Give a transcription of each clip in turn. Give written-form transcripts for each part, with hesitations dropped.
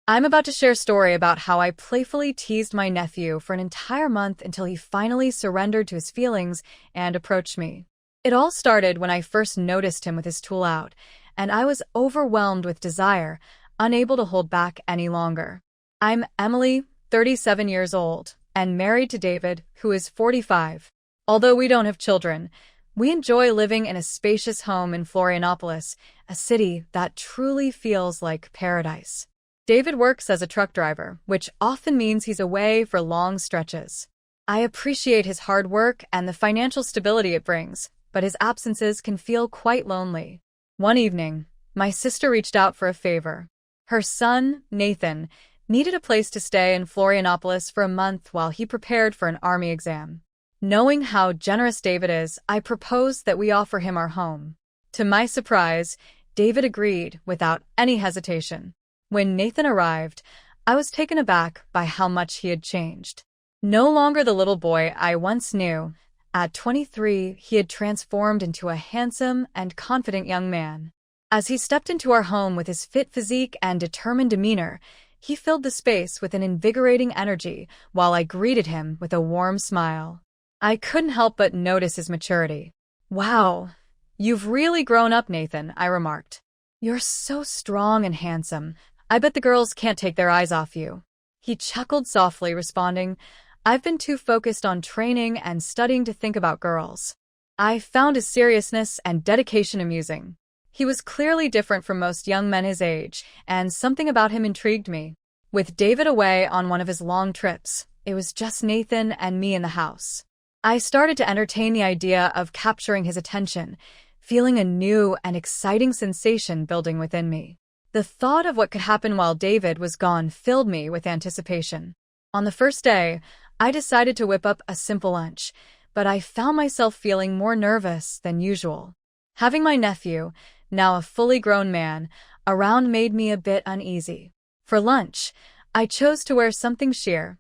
I'm about to share a story about how I playfully teased my nephew for an entire month until he finally surrendered to his feelings and approached me. It all started when I first noticed him with his tool out, and I was overwhelmed with desire, unable to hold back any longer. I'm Emily, 37 years old, and married to David, who is 45. Although we don't have children, we enjoy living in a spacious home in Florianopolis, a city that truly feels like paradise. David works as a truck driver, which often means he's away for long stretches. I appreciate his hard work and the financial stability it brings, but his absences can feel quite lonely. One evening, my sister reached out for a favor. Her son, Nathan, needed a place to stay in Florianopolis for a month while he prepared for an army exam. Knowing how generous David is, I proposed that we offer him our home. To my surprise, David agreed without any hesitation. When Nathan arrived, I was taken aback by how much he had changed. No longer the little boy I once knew, at 23, he had transformed into a handsome and confident young man. As he stepped into our home with his fit physique and determined demeanor, he filled the space with an invigorating energy while I greeted him with a warm smile. I couldn't help but notice his maturity. "Wow, you've really grown up, Nathan," I remarked. "You're so strong and handsome. I bet the girls can't take their eyes off you." He chuckled softly, responding, "I've been too focused on training and studying to think about girls." I found his seriousness and dedication amusing. He was clearly different from most young men his age, and something about him intrigued me. With David away on one of his long trips, it was just Nathan and me in the house. I started to entertain the idea of capturing his attention, feeling a new and exciting sensation building within me. The thought of what could happen while David was gone filled me with anticipation. On the first day, I decided to whip up a simple lunch, but I found myself feeling more nervous than usual. Having my nephew, now a fully grown man, around made me a bit uneasy. For lunch, I chose to wear something sheer,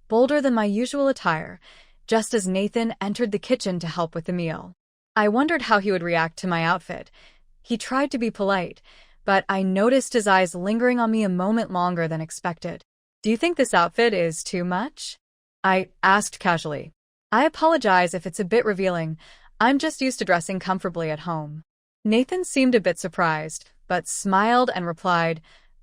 bolder than my usual attire, just as Nathan entered the kitchen to help with the meal. I wondered how he would react to my outfit. He tried to be polite, but I noticed his eyes lingering on me a moment longer than expected. "Do you think this outfit is too much?" I asked casually. "I apologize if it's a bit revealing. I'm just used to dressing comfortably at home." Nathan seemed a bit surprised, but smiled and replied,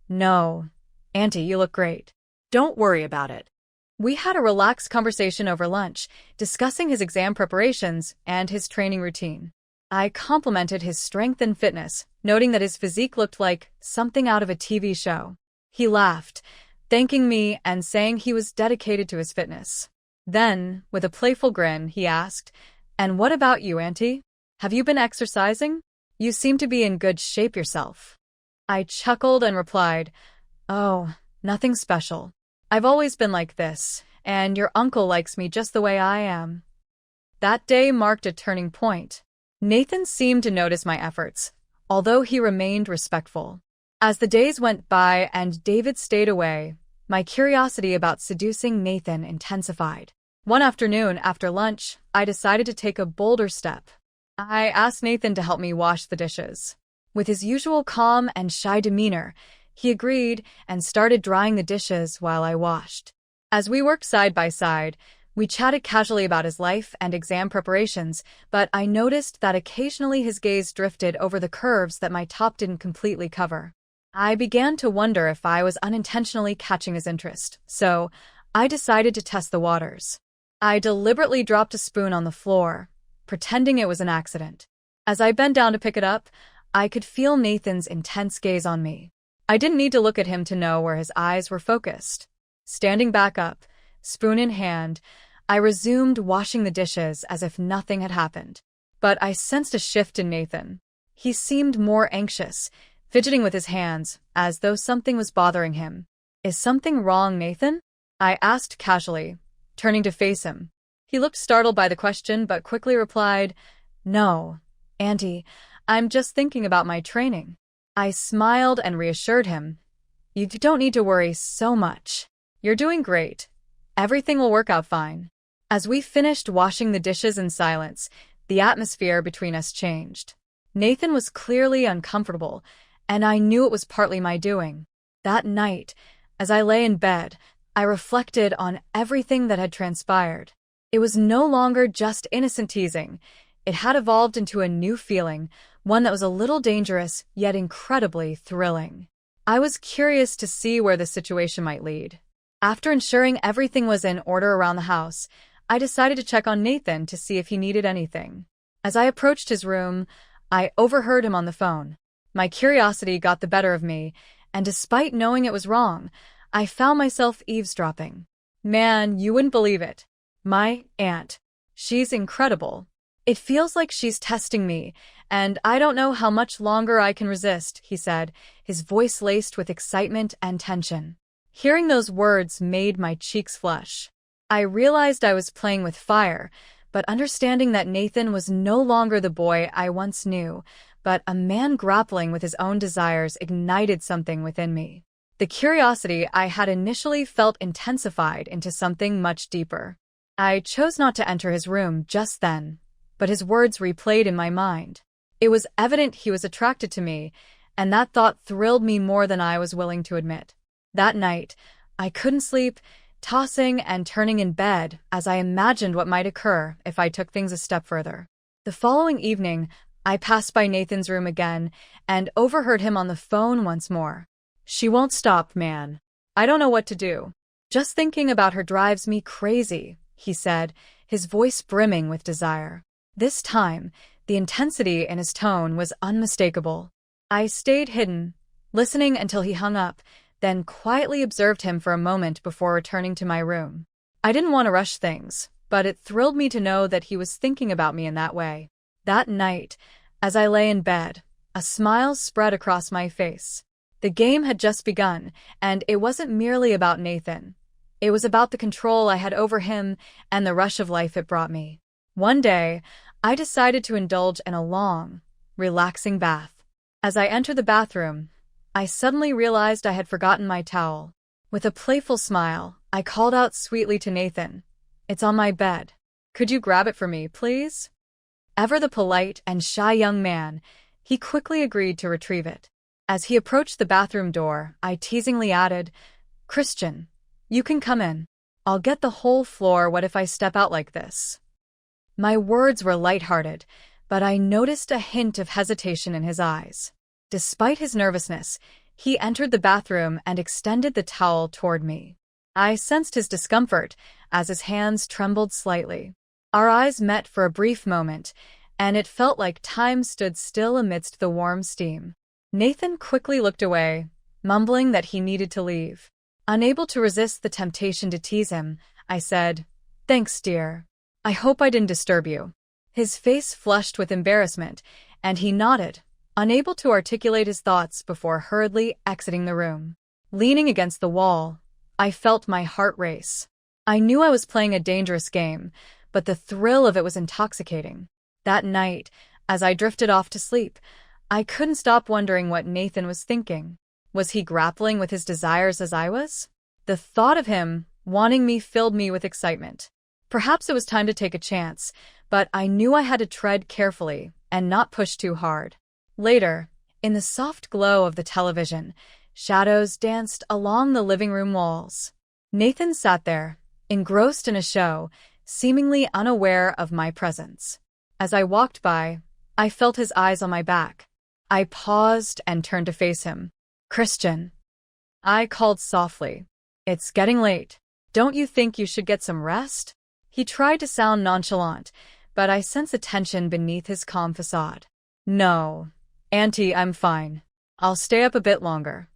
"No, Auntie, you look great. Don't worry about it." We had a relaxed conversation over lunch, discussing his exam preparations and his training routine. I complimented his strength and fitness, noting that his physique looked like something out of a TV show. He laughed, thanking me and saying he was dedicated to his fitness. Then, with a playful grin, he asked, "And what about you, Auntie? Have you been exercising? You seem to be in good shape yourself." I chuckled and replied, "Oh, nothing special. I've always been like this, and your uncle likes me just the way I am." That day marked a turning point. Nathan seemed to notice my efforts, although he remained respectful. As the days went by and David stayed away, my curiosity about seducing Nathan intensified. One afternoon after lunch, I decided to take a bolder step. I asked Nathan to help me wash the dishes. With his usual calm and shy demeanor, he agreed and started drying the dishes while I washed. As we worked side by side, we chatted casually about his life and exam preparations, but I noticed that occasionally his gaze drifted over the curves that my top didn't completely cover. I began to wonder if I was unintentionally catching his interest, so I decided to test the waters. I deliberately dropped a spoon on the floor, pretending it was an accident. As I bent down to pick it up, I could feel Nathan's intense gaze on me. I didn't need to look at him to know where his eyes were focused. Standing back up, spoon in hand, I resumed washing the dishes as if nothing had happened. But I sensed a shift in Nathan. He seemed more anxious, fidgeting with his hands, as though something was bothering him. "Is something wrong, Nathan?" I asked casually, turning to face him. He looked startled by the question, but quickly replied, "No, Auntie, I'm just thinking about my training." I smiled and reassured him, "You don't need to worry so much. You're doing great. Everything will work out fine." As we finished washing the dishes in silence, the atmosphere between us changed. Nathan was clearly uncomfortable, and I knew it was partly my doing. That night, As I lay in bed, I reflected on everything that had transpired. It was no longer just innocent teasing. It had evolved into a new feeling, one that was a little dangerous, yet incredibly thrilling. I was curious to see where the situation might lead. After ensuring everything was in order around the house, I decided to check on Nathan to see if he needed anything. As I approached his room, I overheard him on the phone. My curiosity got the better of me, and despite knowing it was wrong, I found myself eavesdropping. Man, you wouldn't believe it. My aunt. She's incredible. It feels like she's testing me, and I don't know how much longer I can resist, he said, his voice laced with excitement and tension. Hearing those words made my cheeks flush. I realized I was playing with fire, but understanding that Nathan was no longer the boy I once knew, but a man grappling with his own desires ignited something within me. The curiosity I had initially felt intensified into something much deeper. I chose not to enter his room just then, but his words replayed in my mind. It was evident he was attracted to me, and that thought thrilled me more than I was willing to admit. That night, I couldn't sleep, tossing and turning in bed as I imagined what might occur if I took things a step further. The following evening, I passed by Nathan's room again and overheard him on the phone once more. She won't stop, man. I don't know what to do. Just thinking about her drives me crazy, he said, his voice brimming with desire. This time, the intensity in his tone was unmistakable. I stayed hidden, listening until he hung up, then quietly observed him for a moment before returning to my room. I didn't want to rush things, but it thrilled me to know that he was thinking about me in that way. That night, as I lay in bed, a smile spread across my face. The game had just begun, and it wasn't merely about Nathan. It was about the control I had over him and the rush of life it brought me. One day, I decided to indulge in a long, relaxing bath. As I entered the bathroom, I suddenly realized I had forgotten my towel. With a playful smile, I called out sweetly to Nathan, "It's on my bed. Could you grab it for me, please?" Ever the polite and shy young man, he quickly agreed to retrieve it. As he approached the bathroom door, I teasingly added, "Christian, you can come in. I'll get the whole floor. What if I step out like this?" My words were lighthearted, but I noticed a hint of hesitation in his eyes. Despite his nervousness, he entered the bathroom and extended the towel toward me. I sensed his discomfort as his hands trembled slightly. Our eyes met for a brief moment, and it felt like time stood still amidst the warm steam. Nathan quickly looked away, mumbling that he needed to leave. Unable to resist the temptation to tease him, I said, "Thanks, dear. I hope I didn't disturb you." His face flushed with embarrassment, and he nodded, unable to articulate his thoughts before hurriedly exiting the room. Leaning against the wall, I felt my heart race. I knew I was playing a dangerous game, but the thrill of it was intoxicating. That night, as I drifted off to sleep, I couldn't stop wondering what Nathan was thinking. Was he grappling with his desires as I was? The thought of him wanting me filled me with excitement. Perhaps it was time to take a chance, but I knew I had to tread carefully and not push too hard. Later, in the soft glow of the television, shadows danced along the living room walls. Nathan sat there, engrossed in a show, seemingly unaware of my presence. As I walked by, I felt his eyes on my back. I paused and turned to face him. "Christian," I called softly. "It's getting late. Don't you think you should get some rest?" He tried to sound nonchalant, but I sensed the tension beneath his calm facade. "No, Auntie, I'm fine. I'll stay up a bit longer."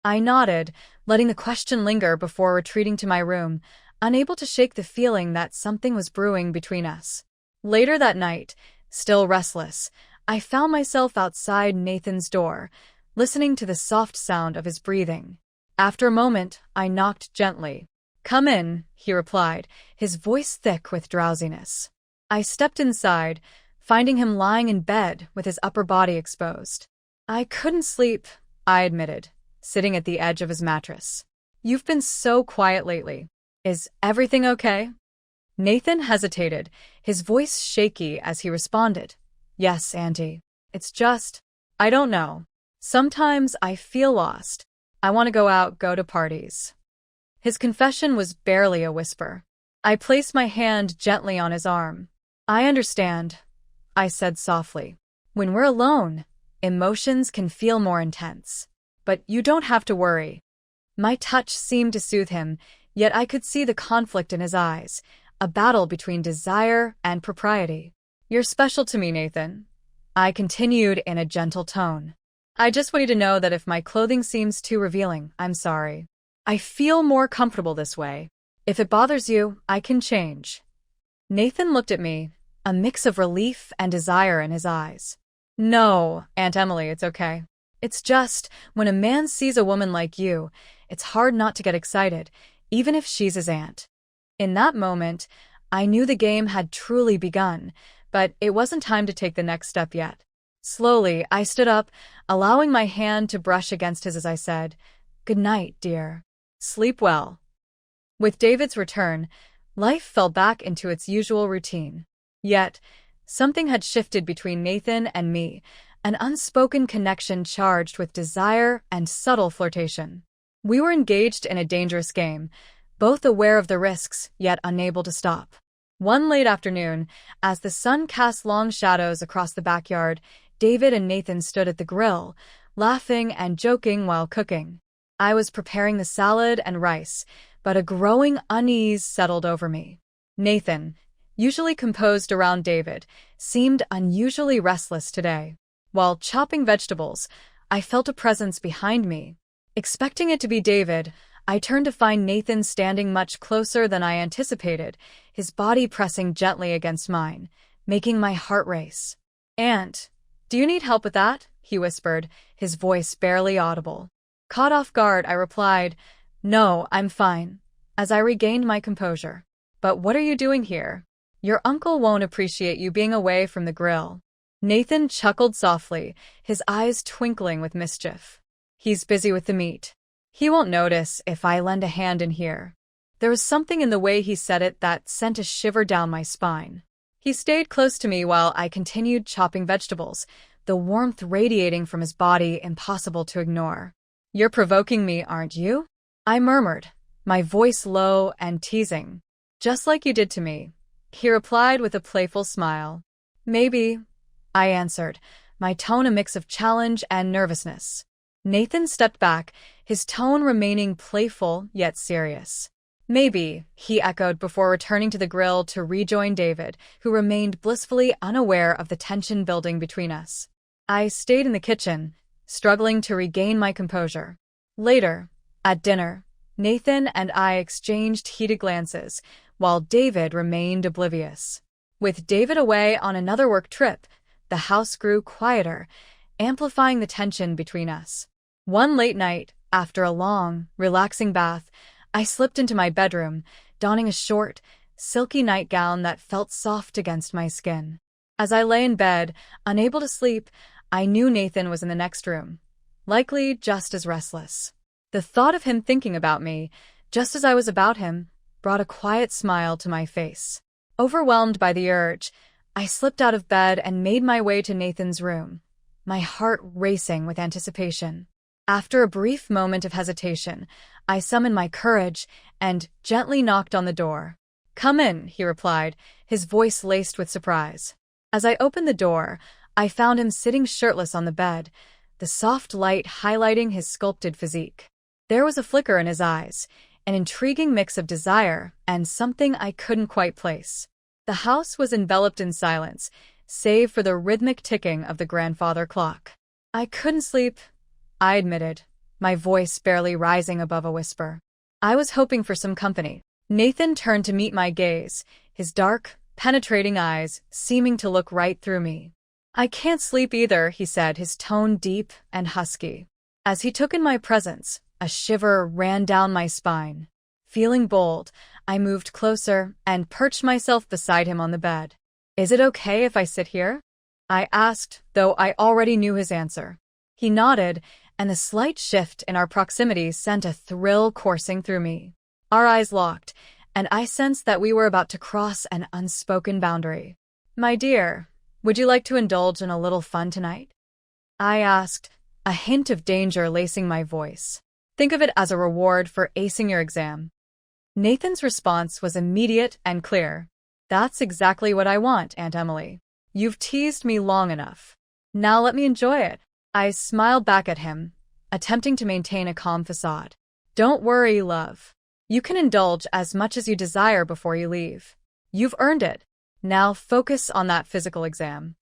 I nodded, letting the question linger before retreating to my room, unable to shake the feeling that something was brewing between us. Later that night, still restless, I found myself outside Nathan's door, listening to the soft sound of his breathing. After a moment, I knocked gently. "Come in," he replied, his voice thick with drowsiness. I stepped inside, finding him lying in bed with his upper body exposed. "I couldn't sleep," I admitted, sitting at the edge of his mattress. "You've been so quiet lately. Is everything okay?" Nathan hesitated, his voice shaky as he responded, "Yes, Auntie. It's just, I don't know. Sometimes I feel lost. I want to go out, go to parties. His confession was barely a whisper. I placed my hand gently on his arm. I understand, I said softly. When we're alone, emotions can feel more intense. But you don't have to worry. My touch seemed to soothe him, yet I could see the conflict in his eyes, a battle between desire and propriety. You're special to me, Nathan, I continued in a gentle tone. I just want you to know that if my clothing seems too revealing, I'm sorry. I feel more comfortable this way. If it bothers you, I can change. Nathan looked at me, a mix of relief and desire in his eyes. No, Aunt Emily, it's okay. It's just, when a man sees a woman like you, it's hard not to get excited, even if she's his aunt. In that moment, I knew the game had truly begun, but it wasn't time to take the next step yet. Slowly, I stood up, allowing my hand to brush against his as I said, "Good night, dear. Sleep well." With David's return, life fell back into its usual routine. Yet, something had shifted between Nathan and me, an unspoken connection charged with desire and subtle flirtation. We were engaged in a dangerous game, both aware of the risks, yet unable to stop. One late afternoon, as the sun cast long shadows across the backyard, David and Nathan stood at the grill, laughing and joking while cooking. I was preparing the salad and rice, but a growing unease settled over me. Nathan, usually composed around David, seemed unusually restless today. While chopping vegetables, I felt a presence behind me. Expecting it to be David, I turned to find Nathan standing much closer than I anticipated, his body pressing gently against mine, making my heart race. "Aunt, do you need help with that?" he whispered, his voice barely audible. Caught off guard, I replied, "No, I'm fine," as I regained my composure. "But what are you doing here? Your uncle won't appreciate you being away from the grill." Nathan chuckled softly, his eyes twinkling with mischief. "He's busy with the meat. He won't notice if I lend a hand in here." There was something in the way he said it that sent a shiver down my spine. He stayed close to me while I continued chopping vegetables, the warmth radiating from his body impossible to ignore. "You're provoking me, aren't you?" I murmured, my voice low and teasing. "Just like you did to me," he replied with a playful smile. "Maybe," I answered, my tone a mix of challenge and nervousness. Nathan stepped back, his tone remaining playful yet serious. "Maybe," he echoed before returning to the grill to rejoin David, who remained blissfully unaware of the tension building between us. I stayed in the kitchen, struggling to regain my composure. Later, at dinner, Nathan and I exchanged heated glances, while David remained oblivious. With David away on another work trip, the house grew quieter, amplifying the tension between us. One late night, after a long, relaxing bath, I slipped into my bedroom, donning a short, silky nightgown that felt soft against my skin. As I lay in bed, unable to sleep, I knew Nathan was in the next room, likely just as restless. The thought of him thinking about me, just as I was about him, brought a quiet smile to my face. Overwhelmed by the urge, I slipped out of bed and made my way to Nathan's room, my heart racing with anticipation. After a brief moment of hesitation, I summoned my courage and gently knocked on the door. "Come in," he replied, his voice laced with surprise. As I opened the door, I found him sitting shirtless on the bed, the soft light highlighting his sculpted physique. There was a flicker in his eyes, an intriguing mix of desire and something I couldn't quite place. The house was enveloped in silence, save for the rhythmic ticking of the grandfather clock. "I couldn't sleep," I admitted, my voice barely rising above a whisper. "I was hoping for some company." Nathan turned to meet my gaze, his dark, penetrating eyes seeming to look right through me. "I can't sleep either," he said, his tone deep and husky. As he took in my presence, a shiver ran down my spine. Feeling bold, I moved closer and perched myself beside him on the bed. "Is it okay if I sit here?" I asked, though I already knew his answer. He nodded, and the slight shift in our proximity sent a thrill coursing through me. Our eyes locked, and I sensed that we were about to cross an unspoken boundary. "My dear, would you like to indulge in a little fun tonight?" I asked, a hint of danger lacing my voice. Think of it as a reward for acing your exam." Nathan's response was immediate and clear. "That's exactly what I want, Aunt Emily. You've teased me long enough. Now let me enjoy it." I smiled back at him, attempting to maintain a calm facade. "Don't worry, love. You can indulge as much as you desire before you leave. You've earned it. Now focus on that physical exam."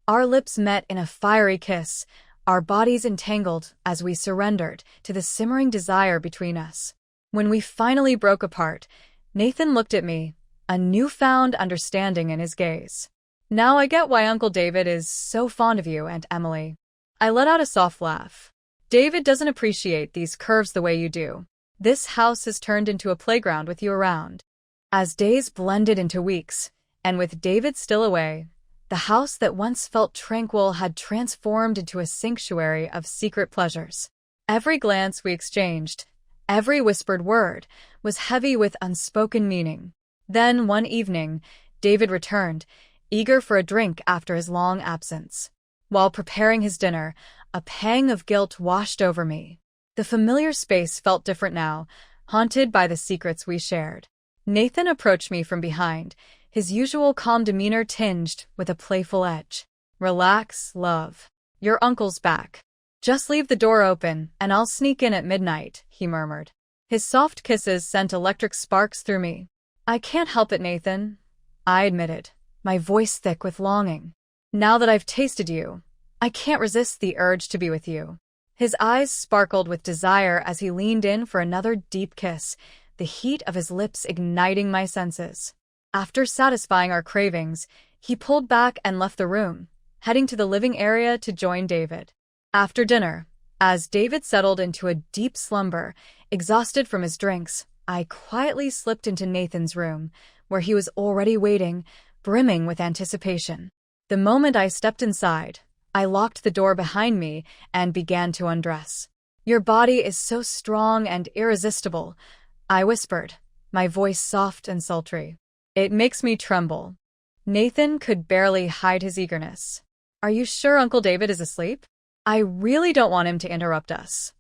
Our lips met in a fiery kiss, our bodies entangled as we surrendered to the simmering desire between us. When we finally broke apart, Nathan looked at me, a newfound understanding in his gaze. "Now I get why Uncle David is so fond of you, Aunt Emily." I let out a soft laugh. "David doesn't appreciate these curves the way you do. This house has turned into a playground with you around." As days blended into weeks, and with David still away, the house that once felt tranquil had transformed into a sanctuary of secret pleasures. Every glance we exchanged, every whispered word, was heavy with unspoken meaning. Then, one evening, David returned, eager for a drink after his long absence. While preparing his dinner, a pang of guilt washed over me. The familiar space felt different now, haunted by the secrets we shared. Nathan approached me from behind, his usual calm demeanor tinged with a playful edge. "Relax, love. Your uncle's back. Just leave the door open, and I'll sneak in at midnight," he murmured. His soft kisses sent electric sparks through me. "I can't help it, Nathan," I admitted, my voice thick with longing. "Now that I've tasted you, I can't resist the urge to be with you." His eyes sparkled with desire as he leaned in for another deep kiss, the heat of his lips igniting my senses. After satisfying our cravings, he pulled back and left the room, heading to the living area to join David. After dinner, as David settled into a deep slumber, exhausted from his drinks, I quietly slipped into Nathan's room, where he was already waiting, brimming with anticipation. The moment I stepped inside, I locked the door behind me and began to undress. "Your body is so strong and irresistible," I whispered, my voice soft and sultry. "It makes me tremble." Nathan could barely hide his eagerness. "Are you sure Uncle David is asleep? I really don't want him to interrupt us."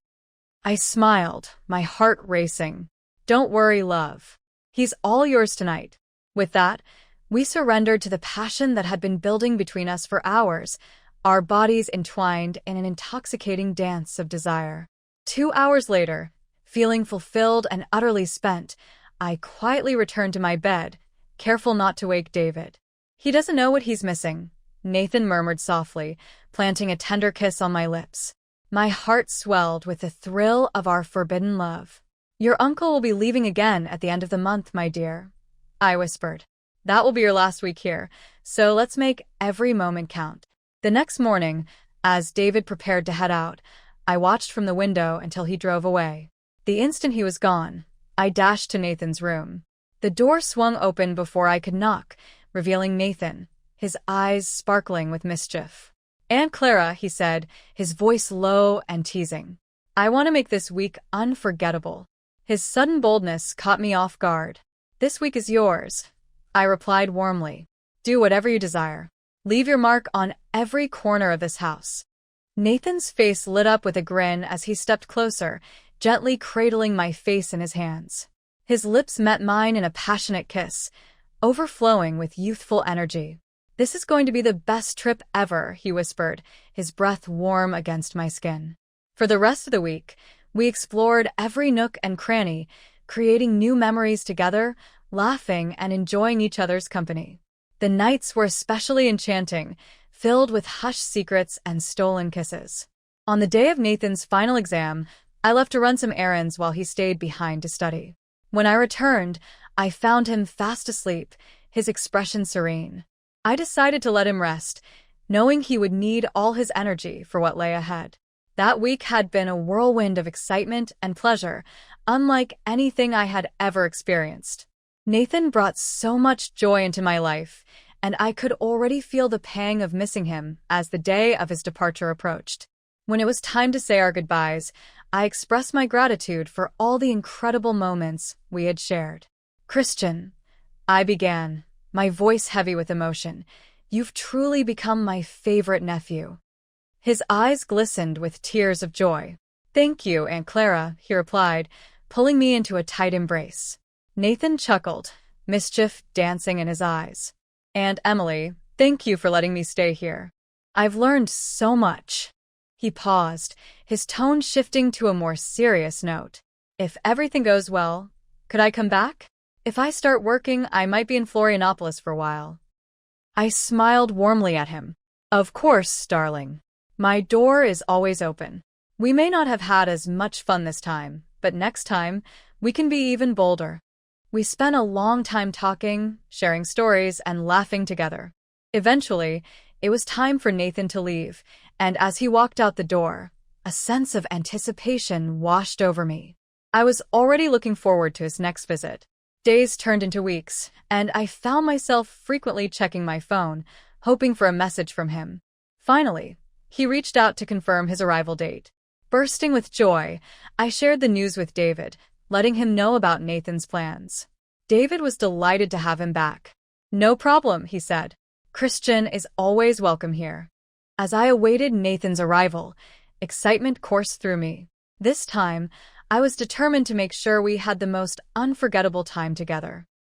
I smiled, my heart racing. "Don't worry, love. He's all yours tonight." With that, we surrendered to the passion that had been building between us for hours, our bodies entwined in an intoxicating dance of desire. 2 hours later, feeling fulfilled and utterly spent, I quietly returned to my bed, careful not to wake David. "He doesn't know what he's missing," Nathan murmured softly, planting a tender kiss on my lips. My heart swelled with the thrill of our forbidden love. "Your uncle will be leaving again at the end of the month, my dear," I whispered. "That will be your last week here, so let's make every moment count." The next morning, as David prepared to head out, I watched from the window until he drove away. The instant he was gone, I dashed to Nathan's room. The door swung open before I could knock, revealing Nathan, his eyes sparkling with mischief. "Aunt Clara," he said, his voice low and teasing. "I want to make this week unforgettable." His sudden boldness caught me off guard. "This week is yours," I replied warmly. "Do whatever you desire. Leave your mark on every corner of this house." Nathan's face lit up with a grin as he stepped closer, gently cradling my face in his hands. His lips met mine in a passionate kiss, overflowing with youthful energy. "This is going to be the best trip ever," he whispered, his breath warm against my skin. For the rest of the week, we explored every nook and cranny, creating new memories together, laughing and enjoying each other's company. The nights were especially enchanting, filled with hushed secrets and stolen kisses. On the day of Nathan's final exam, I left to run some errands while he stayed behind to study. When I returned, I found him fast asleep, his expression serene. I decided to let him rest, knowing he would need all his energy for what lay ahead. That week had been a whirlwind of excitement and pleasure, unlike anything I had ever experienced. Nathan brought so much joy into my life, and I could already feel the pang of missing him as the day of his departure approached. When it was time to say our goodbyes, I expressed my gratitude for all the incredible moments we had shared. "Christian," I began, my voice heavy with emotion, "you've truly become my favorite nephew." His eyes glistened with tears of joy. "Thank you, Aunt Clara," he replied, pulling me into a tight embrace. Nathan chuckled, mischief dancing in his eyes. "And Emily, thank you for letting me stay here. I've learned so much." He paused, his tone shifting to a more serious note. "If everything goes well, could I come back? If I start working, I might be in Florianopolis for a while." I smiled warmly at him. "Of course, darling. My door is always open. We may not have had as much fun this time, but next time, we can be even bolder." We spent a long time talking, sharing stories, and laughing together. Eventually, it was time for Nathan to leave, and as he walked out the door, a sense of anticipation washed over me. I was already looking forward to his next visit. Days turned into weeks, and I found myself frequently checking my phone, hoping for a message from him. Finally, he reached out to confirm his arrival date. Bursting with joy, I shared the news with David, letting him know about Nathan's plans. David was delighted to have him back. "No problem," he said. "Christian is always welcome here." As I awaited Nathan's arrival, excitement coursed through me. This time, I was determined to make sure we had the most unforgettable time together.